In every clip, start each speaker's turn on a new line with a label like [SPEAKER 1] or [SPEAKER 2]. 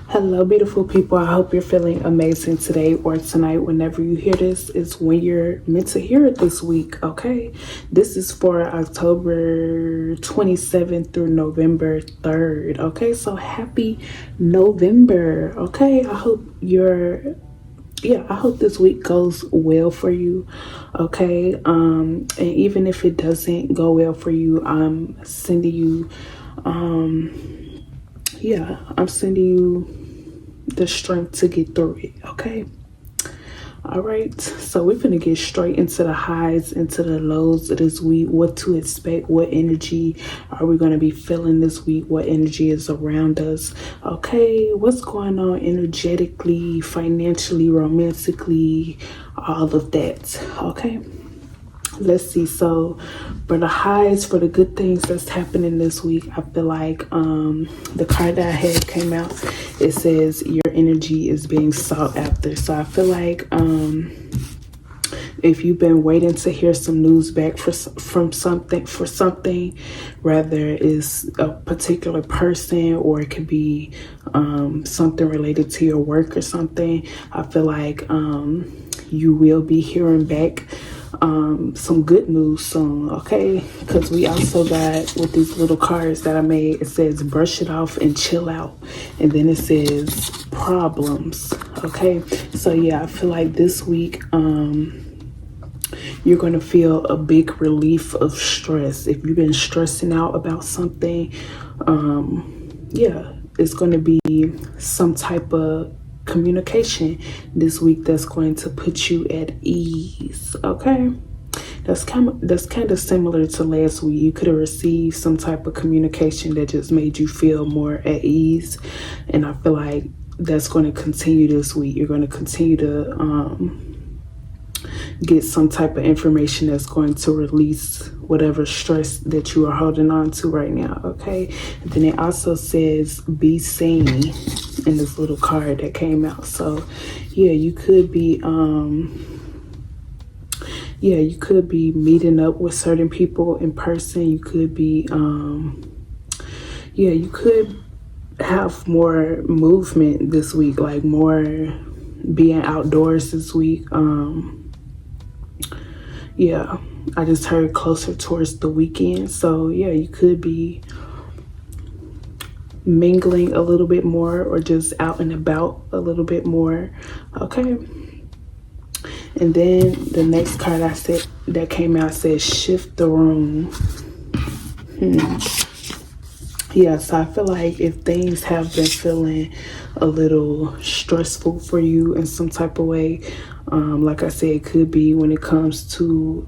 [SPEAKER 1] Hello, beautiful people. I hope you're feeling amazing today or tonight. Whenever you hear this, is when you're meant to hear it this week, okay? This is for October 27th through November 3rd, okay? So happy November, okay? I hope I hope this week goes well for you, okay? And even if it doesn't go well for you, I'm sending you the strength to get through it, okay? All right, so we're gonna get straight into the highs, into the lows of this week, what to expect, what energy are we gonna be feeling this week, what energy is around us, okay? What's going on energetically, financially, romantically, all of that, okay? Let's see. So for the highs, for the good things that's happening this week, I feel like the card that I had came out, it says your energy is being sought after. So I feel like if you've been waiting to hear some news back from something, whether it's a particular person or it could be something related to your work or something, I feel like you will be hearing back some good news soon, okay? Because we also got, with these little cards that I made, it says brush it off and chill out, and then it says problems, okay? So yeah, I feel like this week you're going to feel a big relief of stress. If you've been stressing out about something, it's going to be some type of communication this week that's going to put you at ease, okay? That's kind of similar to last week. You could have received some type of communication that just made you feel more at ease, and I feel like that's going to continue this week. You're going to continue to get some type of information that's going to release whatever stress that you are holding on to right now, okay? And then it also says be seen in this little card that came out. So yeah, you could be meeting up with certain people in person. You could be you could have more movement this week, like more being outdoors this week. I just heard closer towards the weekend. So yeah, you could be mingling a little bit more or just out and about a little bit more, okay? And then the next card I said that came out says shift the room. Yeah, so I feel like if things have been feeling a little stressful for you in some type of way, like I said, it could be when it comes to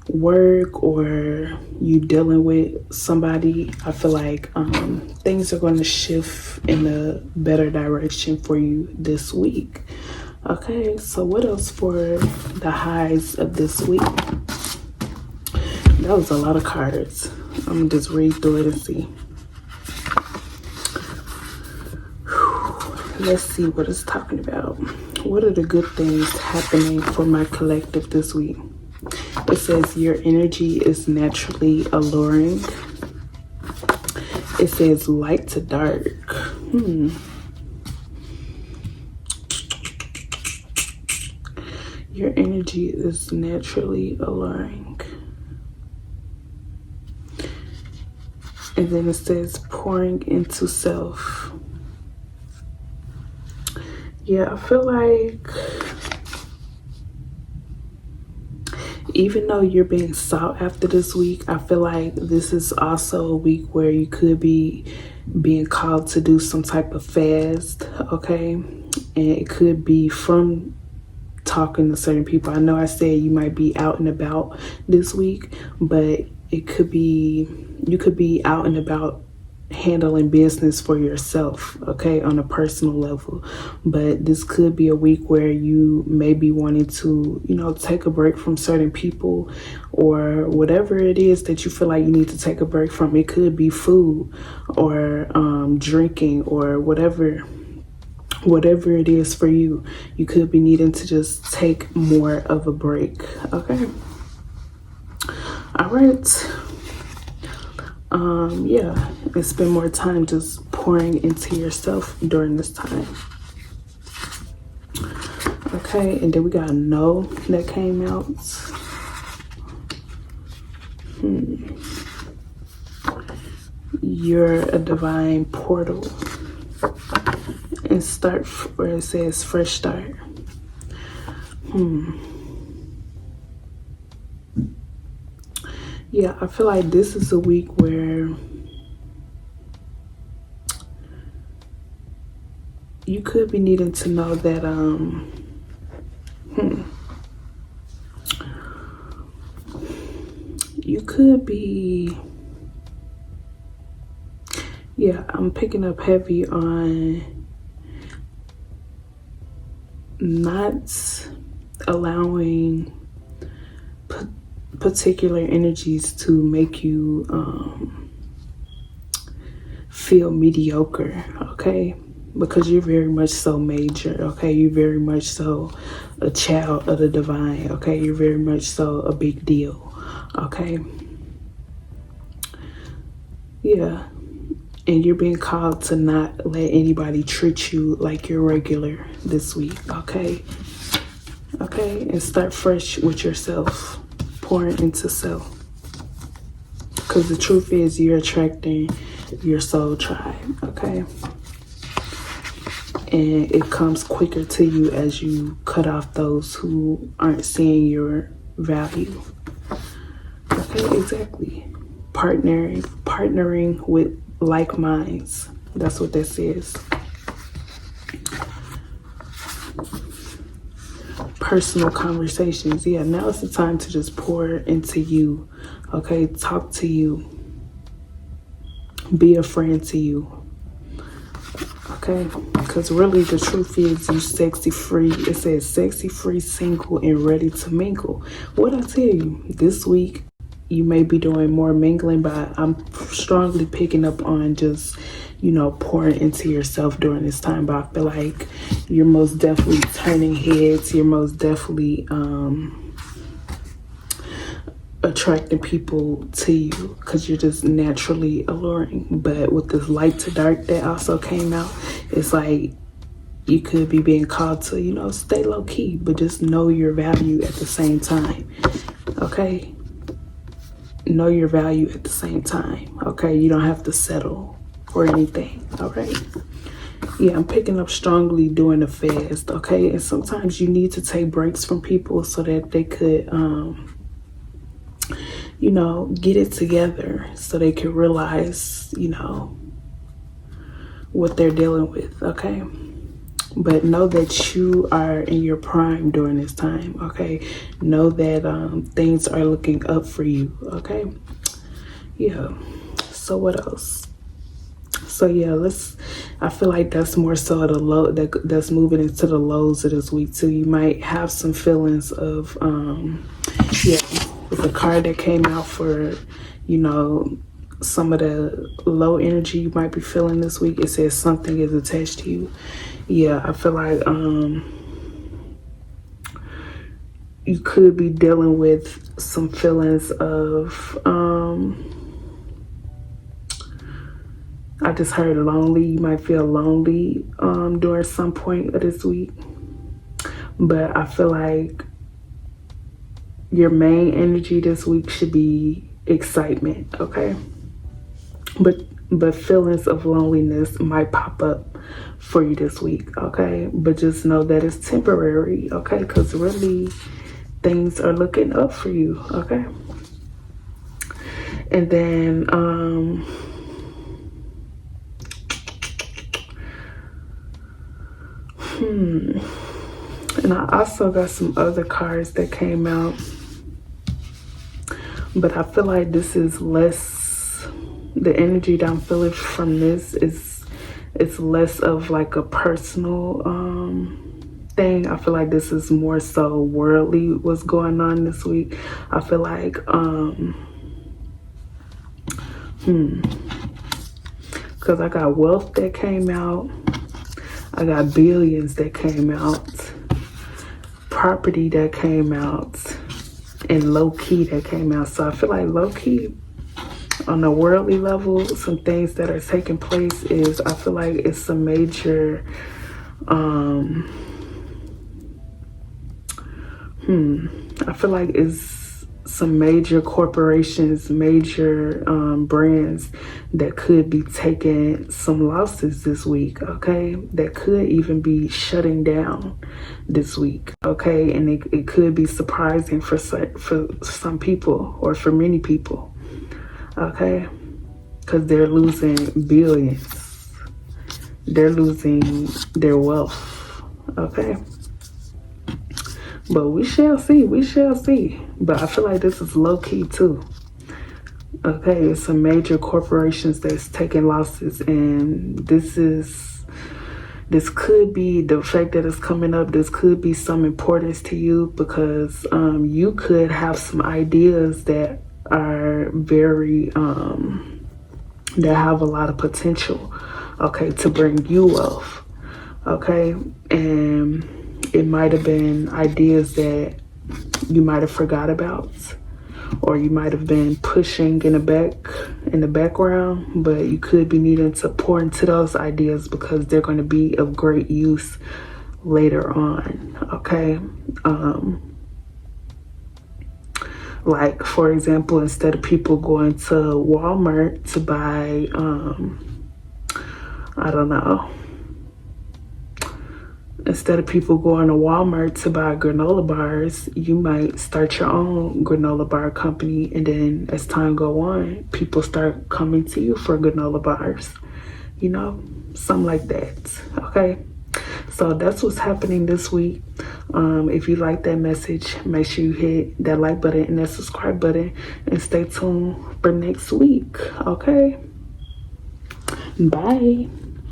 [SPEAKER 1] work or you dealing with somebody. I feel like things are going to shift in a better direction for you this week. Okay, so what else for the highs of this week? That was a lot of cards. I'm gonna just read through it and see. Let's see what it's talking about. What are the good things happening for my collective this week? It says your energy is naturally alluring. It says light to dark. Your energy is naturally alluring. And then it says pouring into self. Yeah, I feel like even though you're being sought after this week, I feel like this is also a week where you could be being called to do some type of fast, okay? And it could be from talking to certain people. I know I said you might be out and about this week, but it could be, you could be out and about handling business for yourself, okay, on a personal level. But this could be a week where you may be wanting to, take a break from certain people or whatever it is that you feel like you need to take a break from. It could be food or drinking or whatever it is for you. You could be needing to just take more of a break, okay? All right. And spend more time just pouring into yourself during this time. Okay, and then we got no that came out. You're a divine portal. And start where it says fresh start. Yeah, I feel like this is a week where you could be needing to know that you could be, yeah, I'm picking up heavy on not allowing particular energies to make you feel mediocre, okay? Because you're very much so major, okay? You're very much so a child of the divine, okay? You're very much so a big deal, okay? Yeah. And you're being called to not let anybody treat you like you're regular this week, okay? Okay? And start fresh with yourself, pouring into self. Because the truth is you're attracting your soul tribe, okay? And it comes quicker to you as you cut off those who aren't seeing value. Okay, exactly. Partnering with like minds. That's what this is. Personal conversations. Yeah, now it's the time to just pour into you. Okay, talk to you. Be a friend to you. Okay, because really the truth is you sexy free. It says sexy free, single, and ready to mingle. What I tell you, this week you may be doing more mingling, but I'm strongly picking up on just, you know, pouring into yourself during this time. But I feel like you're most definitely turning heads. You're most definitely attracting people to you because you're just naturally alluring. But with this light to dark that also came out, it's like you could be being called to, you know, stay low key, but just know your value at the same time. Okay? Know your value at the same time. Okay? You don't have to settle for anything. All right? Yeah, I'm picking up strongly during the fast. Okay? And sometimes you need to take breaks from people so that they could you know, get it together so they can realize, you know, what they're dealing with, okay? But know that you are in your prime during this time, okay? Know that things are looking up for you, okay? Yeah. So what else? So yeah, I feel like that's more so the low that's moving into the lows of this week too. You might have some feelings of yeah, with the card that came out for, you know, some of the low energy you might be feeling this week. It says something is attached to you. Yeah, I feel like you could be dealing with some feelings of I just heard lonely. You might feel lonely during some point of this week. But I feel like your main energy this week should be excitement, okay? But feelings of loneliness might pop up for you this week, okay? But just know that it's temporary, okay? Because really, things are looking up for you, okay? And then, and I also got some other cards that came out. But I feel like this is less, the energy that I'm feeling from this is, it's less of like a personal thing. I feel like this is more so worldly what's going on this week. I feel like, because I got wealth that came out. I got billions that came out. Property that came out. And low key that came out. So I feel like low key, on a worldly level, some things that are taking place is I feel like it's some major I feel like it's some major corporations, major brands that could be taking some losses this week, okay? That could even be shutting down this week, okay? And it could be surprising for some people or for many people, okay? Because they're losing billions. They're losing their wealth, okay? But we shall see. We shall see. But I feel like this is low key too. Okay, it's some major corporations that's taking losses, and this could be the fact that it's coming up. This could be some importance to you because you could have some ideas that are very that have a lot of potential. Okay, to bring you wealth. Okay, and it might have been ideas that you might have forgot about, or you might have been pushing in the background, but you could be needing to pour into those ideas because they're going to be of great use later on. Okay, like for example, instead of people going to Walmart to buy I don't know, instead of people going to Walmart to buy granola bars, you might start your own granola bar company, and then as time go on, people start coming to you for granola bars, you know, something like that. Okay, so that's what's happening this week. If you like that message, make sure you hit that like button and that subscribe button, and stay tuned for next week. Okay, bye.